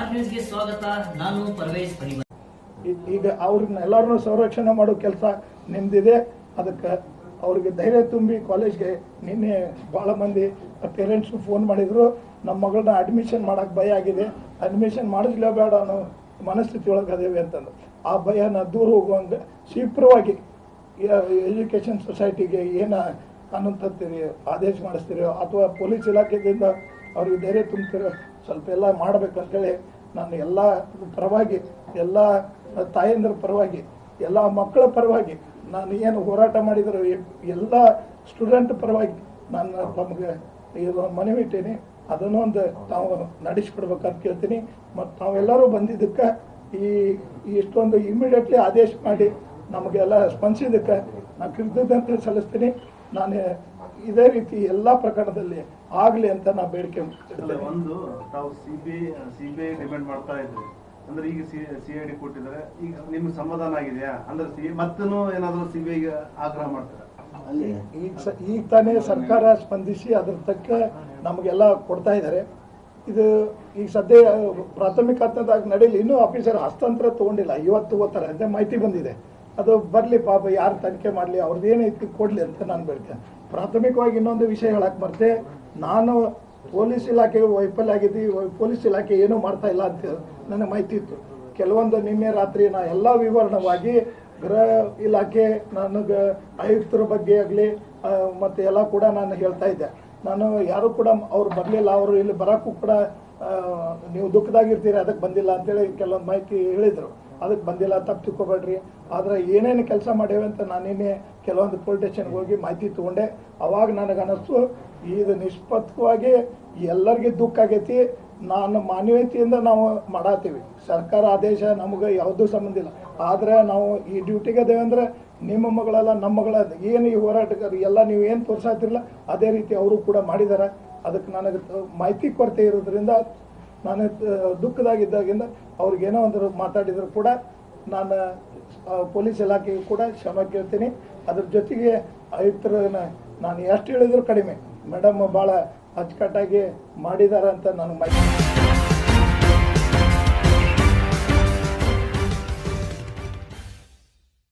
Star ನ್ಯೂಸ್ಗೆ ಸ್ವಾಗತ. ನಾನು ಪರ್ವೇಶ್ ಪರಿಮಳ. ಈಗ ಅವ್ರನ್ನ ಎಲ್ಲರನ್ನೂ ಸಂರಕ್ಷಣೆ ಮಾಡೋ ಕೆಲಸ ನಿಮ್ದಿದೆ. ಅದಕ್ಕೆ ಅವ್ರಿಗೆ ಧೈರ್ಯ ತುಂಬಿ ಕಾಲೇಜ್ಗೆ ನಿನ್ನೆ ಭಾಳ ಮಂದಿ ಪೇರೆಂಟ್ಸ್ಗೂ ಫೋನ್ ಮಾಡಿದ್ರು, ನಮ್ಮ ಮಗಳನ್ನ ಅಡ್ಮಿಷನ್ ಮಾಡೋಕ್ಕೆ ಭಯ ಆಗಿದೆ, ಅಡ್ಮಿಷನ್ ಮಾಡಿಸ್ಲೇಬೇಡ ಅನ್ನೋ ಮನಸ್ಥಿತಿ ಒಳಗೆ ಅದೇವೆ ಅಂತಂದು ಆ ಭಯನ ದೂರ ಹೋಗುವಂಗೆ ಶೀಘ್ರವಾಗಿ ಎಜುಕೇಷನ್ ಸೊಸೈಟಿಗೆ ಏನು ಕಾನೂನು ತರ್ತೀರಿ, ಆದೇಶ ಮಾಡಿಸ್ತೀರಿ ಅಥವಾ ಪೊಲೀಸ್ ಇಲಾಖೆಯಿಂದ ಅವ್ರಿಗೆ ಧೈರ್ಯ ತುಂಬ್ತೀರೋ ಸ್ವಲ್ಪ ಎಲ್ಲ ಮಾಡಬೇಕಂತೇಳಿ ನಾನು ಎಲ್ಲ ಪರವಾಗಿ, ಎಲ್ಲ ತಾಯಂದ್ರ ಪರವಾಗಿ, ಎಲ್ಲ ಮಕ್ಕಳ ಪರವಾಗಿ ನಾನು ಏನು ಹೋರಾಟ ಮಾಡಿದ್ರು ಎಲ್ಲ ಸ್ಟೂಡೆಂಟ್ ಪರವಾಗಿ ನಾನು ತಮಗೆ ಇದು ಮನವಿ ಇಟ್ಟೀನಿ. ಅದನ್ನು ಒಂದು ತಾವು ನಡೆಸಿಕೊಡ್ಬೇಕಂತ ಕೇಳ್ತೀನಿ. ಮತ್ತು ತಾವೆಲ್ಲರೂ ಬಂದಿದ್ದಕ್ಕೆ ಇಷ್ಟೊಂದು ಇಮಿಡಿಯೇಟ್ಲಿ ಆದೇಶ ಮಾಡಿ ನಮಗೆಲ್ಲ ಸ್ಪಂದಿಸಿದ್ದಕ್ಕೆ ನಾನು ಕೃತಜ್ಞತೆ ಸಲ್ಲಿಸ್ತೀನಿ. ನಾನು ಇದೇ ರೀತಿ ಎಲ್ಲ ಪ್ರಕರಣದಲ್ಲಿ ಆಗಲಿ ಅಂತ ನಾನು ಬೇಡಿಕೆ ಮಾಡ್ತಿದ್ದೆ. ಒಂದು ತಾವು ಸಿಬಿಐ ಡಿಮ್ಯಾಂಡ್ ಮಾಡ್ತಾ ಇದ್ರಿ, ಅಂದ್ರೆ ಈಗ ಸಿಐಡಿ ಕೊಟ್ಟಿದ್ದಾರೆ, ಈಗ ನಿಮ್ಗೆ ಸಮಾಧಾನ ಆಗಿದೆಯಾ? ಅಂದ್ರೆ ಮತ್ತೂ ಏನಾದರೂ ಸಿಬಿಐಗೆ ಆಗ್ರಹ ಮಾಡ್ತಾರೆ? ಈಗ ತಾನೇ ಸರ್ಕಾರ ಸ್ಪಂದಿಸಿ ಅದ್ರ ತಕ್ಕ ನಮಗೆಲ್ಲ ಕೊಡ್ತಾ ಇದ್ದಾರೆ. ಇದು ಈಗ ಸದ್ಯ ಪ್ರಾಥಮಿಕ ಹಂತದಾಗ ನಡೀಲಿ, ಇನ್ನೂ ಆಫೀಸರ್ ಹಸ್ತಾಂತರ ತೊಗೊಂಡಿಲ್ಲ, ಇವತ್ತು ಓದ್ತಾರೆ ಅಂತ ಮಾಹಿತಿ ಬಂದಿದೆ. ಅದು ಬರಲಿ ಪಾಪ, ಯಾರು ತನಿಖೆ ಮಾಡಲಿ, ಅವ್ರದ್ದು ಏನೈತಿ ಕೊಡಲಿ ಅಂತ ನಾನು ಬೇಡ್ತೇನೆ. ಪ್ರಾಥಮಿಕವಾಗಿ ಇನ್ನೊಂದು ವಿಷಯ ಹೇಳಕ್ಕೆ ಬರ್ತೆ, ನಾನು ಪೊಲೀಸ್ ಇಲಾಖೆಗೆ ವೈಫಲ್ಯ ಆಗಿದ್ದು, ಪೊಲೀಸ್ ಇಲಾಖೆ ಏನೂ ಮಾಡ್ತಾ ಇಲ್ಲ ಅಂತ ನನಗೆ ಮಾಹಿತಿ ಇತ್ತು. ಕೆಲವೊಂದು ನಿನ್ನೆ ರಾತ್ರಿ ನಾ ಎಲ್ಲ ವಿವರಣವಾಗಿ ಗೃಹ ಇಲಾಖೆ ನನಗೆ ಆಯುಕ್ತರ ಬಗ್ಗೆ ಆಗಲಿ ಮತ್ತು ಎಲ್ಲ ಕೂಡ ನಾನು ಹೇಳ್ತಾ ಇದ್ದೆ. ನಾನು ಯಾರು ಕೂಡ ಅವ್ರು ಬರಲಿಲ್ಲ, ಅವರು ಇಲ್ಲಿ ಬರೋಕ್ಕೂ ಕೂಡ ನೀವು ದುಃಖದಾಗಿರ್ತೀರಿ ಅದಕ್ಕೆ ಬಂದಿಲ್ಲ ಅಂತೇಳಿ ಕೆಲವೊಂದು ಮಾಹಿತಿ ಹೇಳಿದರು. ಅದಕ್ಕೆ ಬಂದಿಲ್ಲ, ತಪ್ಪು ತಿಳ್ಕೊಬೇಡ್ರಿ. ಆದರೆ ಏನೇನು ಕೆಲಸ ಮಾಡೇವೆ ಅಂತ ನಾನು ನಿನ್ನೆ ಕೆಲವೊಂದು ಪೊಲೀಸ್ ಸ್ಟೇಷನ್ಗೆ ಹೋಗಿ ಮಾಹಿತಿ ತೊಗೊಂಡೆ. ಅವಾಗ ನನಗೆ ಅನ್ನಿಸ್ತು ಇದು ನಿಷ್ಪಕ್ಷವಾಗಿ ಎಲ್ಲರಿಗೂ ದುಃಖ ಆಗೈತಿ. ನಾನು ಮಾನವೀಯತೆಯಿಂದ ನಾವು ಮಾಡತ್ತೀವಿ, ಸರ್ಕಾರ ಆದೇಶ ನಮಗೆ ಯಾವುದೂ ಸಂಬಂಧ ಇಲ್ಲ. ಆದರೆ ನಾವು ಈ ಡ್ಯೂಟಿಗೆ ಅದೇವೆ ಅಂದರೆ ನಿಮ್ಮ ಮಗಳಲ್ಲ ನಮ್ಮ ಮಗಳ ಏನು ಈ ಹೋರಾಟಗಾರ ಎಲ್ಲ ನೀವು ಏನು ತೋರಿಸಾತಿರಲ್ಲ ಅದೇ ರೀತಿ ಅವರು ಕೂಡ ಮಾಡಿದ್ದಾರೆ. ಅದಕ್ಕೆ ನನಗೆ ಮಾಹಿತಿ ಕೊರತೆ ಇರೋದ್ರಿಂದ ನಾನು ದುಃಖದಾಗಿದ್ದಾಗಿಂದ ಅವ್ರಿಗೇನೋ ಒಂದು ಮಾತಾಡಿದ್ರು ಕೂಡ ನಾನು ಪೊಲೀಸ್ ಇಲಾಖೆಗೂ ಕೂಡ ಕ್ಷಮೆ ಕೇಳ್ತೀನಿ. ಅದ್ರ ಜೊತೆಗೆ ಆಯುಕ್ತರನ್ನ ನಾನು ಎಷ್ಟು ಹೇಳಿದ್ರು ಕಡಿಮೆ, ಮೇಡಮ್ ಭಾಳ ಅಚ್ಚುಕಟ್ಟಾಗಿ ಮಾಡಿದ್ದಾರೆ ಅಂತ ನಾನು ಮಾಹಿತಿ